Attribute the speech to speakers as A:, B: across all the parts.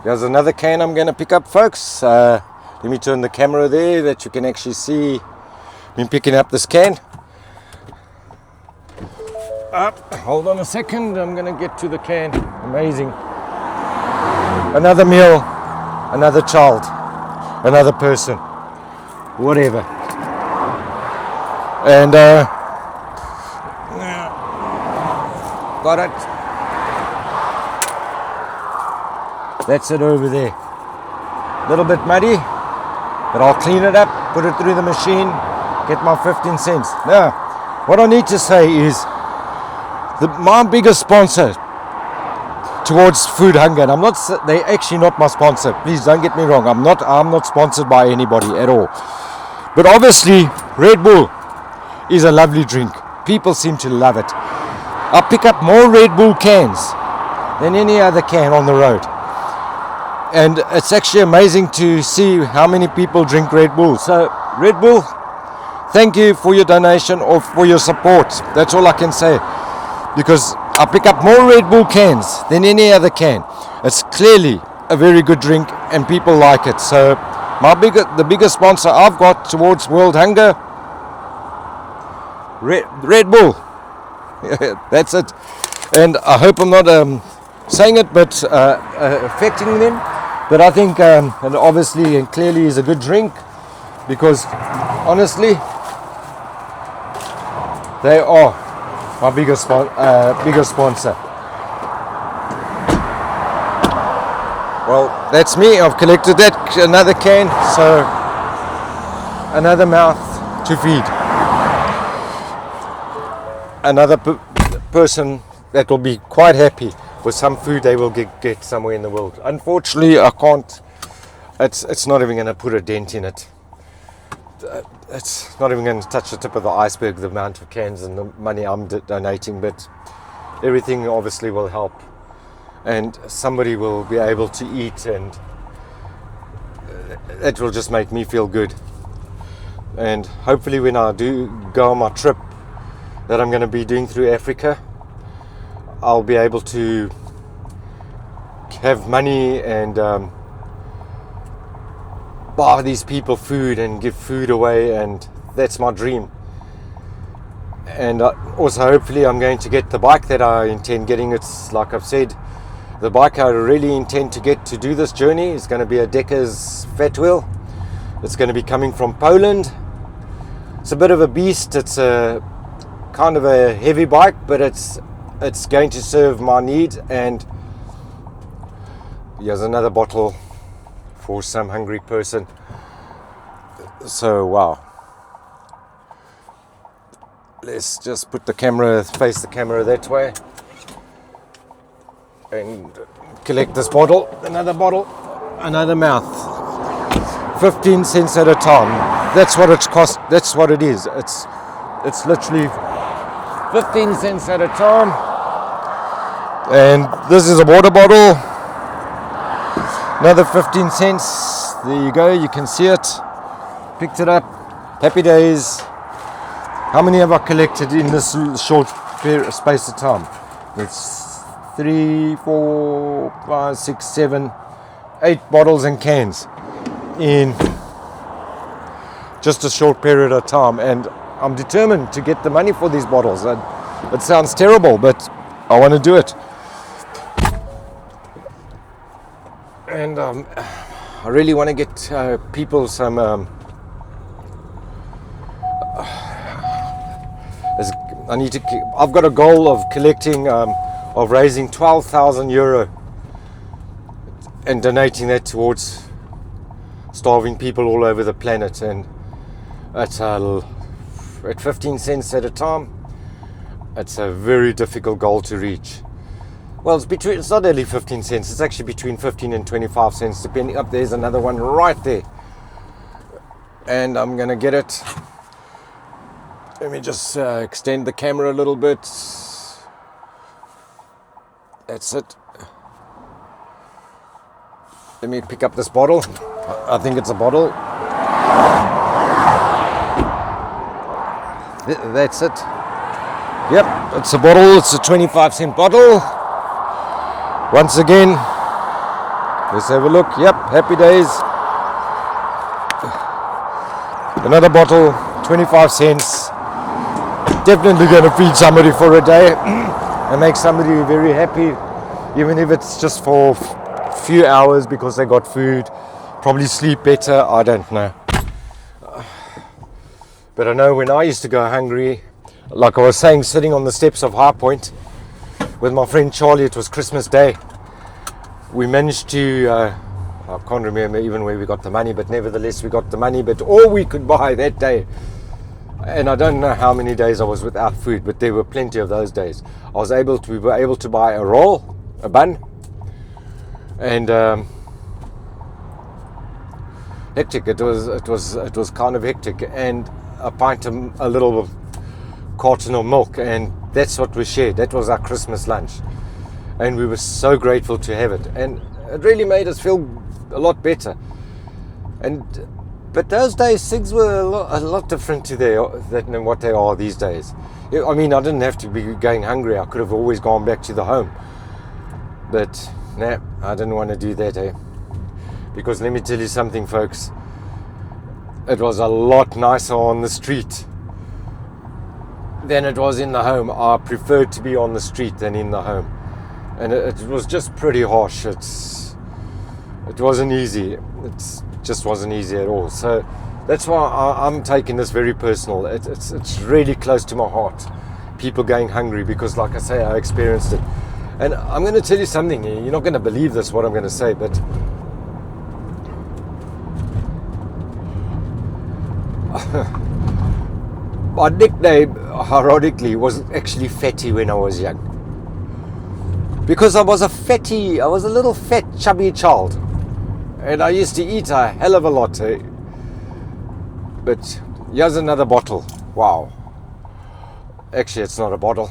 A: There's another can I'm going to pick up, folks. Let me turn the camera there that you can actually see me picking up this can. Hold on a second, I'm going to get to the can. Amazing. Another meal, another child, another person, whatever. And got it. That's it over there. Little bit muddy, but I'll clean it up, put it through the machine, get my 15 cents. Now, what I need to say is my biggest sponsor towards food hunger, and they're actually not my sponsor. Please don't get me wrong. I'm not sponsored by anybody at all. But obviously, Red Bull is a lovely drink. People seem to love it. I pick up more Red Bull cans than any other can on the road. And it's actually amazing to see how many people drink Red Bull. So, Red Bull, thank you for your donation or for your support. That's all I can say. Because I pick up more Red Bull cans than any other can. It's clearly a very good drink and people like it. So, the biggest sponsor I've got towards world hunger, Red Bull. That's it. And I hope I'm not saying it, but affecting them. But I think, and obviously and clearly, is a good drink because honestly, they are my biggest sponsor. Well, that's me. I've collected another can, so another mouth to feed. Another person that will be quite happy with some food they will get somewhere in the world. Unfortunately, I can't. It's not even going to put a dent in it. It's not even going to touch the tip of the iceberg, the amount of cans and the money I'm donating, but everything obviously will help. And somebody will be able to eat, and it will just make me feel good. And hopefully when I do go on my trip that I'm going to be doing through Africa, I'll be able to have money and buy these people food and give food away, and that's my dream. And also hopefully I'm going to get the bike that I intend getting. It's like I've said, the bike I really intend to get to do this journey is going to be a Decker's Fat Wheel. It's going to be coming from Poland. It's a bit of a beast. It's a kind of a heavy bike, but it's going to serve my need. And here's another bottle for some hungry person. So wow, let's just face the camera that way and collect this bottle, another mouth, 15 cents at a time. That's what it's cost. That's what it is. It's literally 15 cents at a time. And this is a water bottle, another 15 cents. There you go, you can see it. Picked it up. Happy days. How many have I collected in this short space of time? It's 3, 4, 5, 6, 7, 8 bottles and cans in just a short period of time, and I'm determined to get the money for these bottles. It sounds terrible, but I want to do it. And I really want to get people some I've got a goal of collecting of raising 12,000 euro and donating that towards starving people all over the planet. And at 15 cents at a time, it's a very difficult goal to reach. Well, it's not only 15 cents, it's actually between 15 and 25 cents, depending. Up there's another one right there. And I'm going to get it. Let me just extend the camera a little bit. That's it. Let me pick up this bottle. I think it's a bottle. That's it. Yep, it's a bottle. It's a 25-cent bottle. Once again, Let's have a look. Yep, happy days. Another bottle, 25 cents. Definitely going to feed somebody for a day and make somebody very happy, even if it's just for a few hours because they got food. Probably sleep better, I don't know. But I know when I used to go hungry, like I was saying, sitting on the steps of High Point with my friend Charlie, it was Christmas Day. We managed to, I can't remember even where we got the money, but nevertheless we got the money, but all we could buy that day, and I don't know how many days I was without food, but there were plenty of those days. We were able to buy a roll, a bun, and hectic. It was kind of hectic, and a pint of a little carton of milk, and that's what we shared. That was our Christmas lunch, and we were so grateful to have it, and it really made us feel a lot better. But those days things were a lot different than what they are these days. I mean, I didn't have to be going hungry. I could have always gone back to the home, but nah, I didn't want to do that, because let me tell you something, folks, it was a lot nicer on the street than it was in the home. I preferred to be on the street than in the home, and it was just pretty harsh. It wasn't easy. It just wasn't easy at all. So that's why I'm taking this very personal. It's really close to my heart, people going hungry, because like I say, I experienced it. And I'm going to tell you something here. You're not going to believe this, what I'm going to say, but my nickname, ironically, was actually Fatty when I was young. Because I was a little fat, chubby child. And I used to eat a hell of a lot. But here's another bottle. Wow. Actually, it's not a bottle.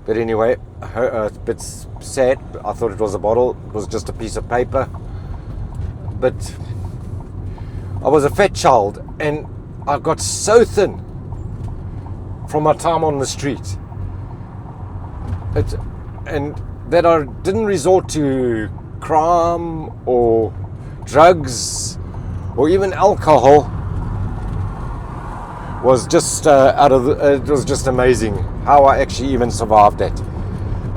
A: But anyway, a bit sad. I thought it was a bottle. It was just a piece of paper. But I was a fat child, and I got so thin from my time on the street. And that I didn't resort to crime or drugs or even alcohol was just it was just amazing how I actually even survived that.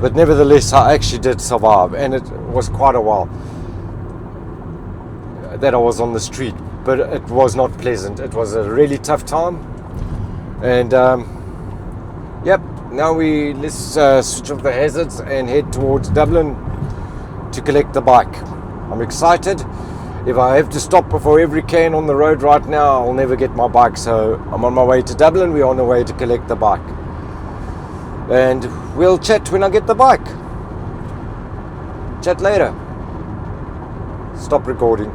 A: But nevertheless, I actually did survive, and it was quite a while that I was on the street, but it was not pleasant. It was a really tough time, and yep, now let's switch off the hazards and head towards Dublin to collect the bike. I'm excited. If I have to stop before every can on the road right now, I'll never get my bike. So I'm on my way to Dublin. We're on the way to collect the bike, and we'll chat when I get the bike. Chat later. Stop recording.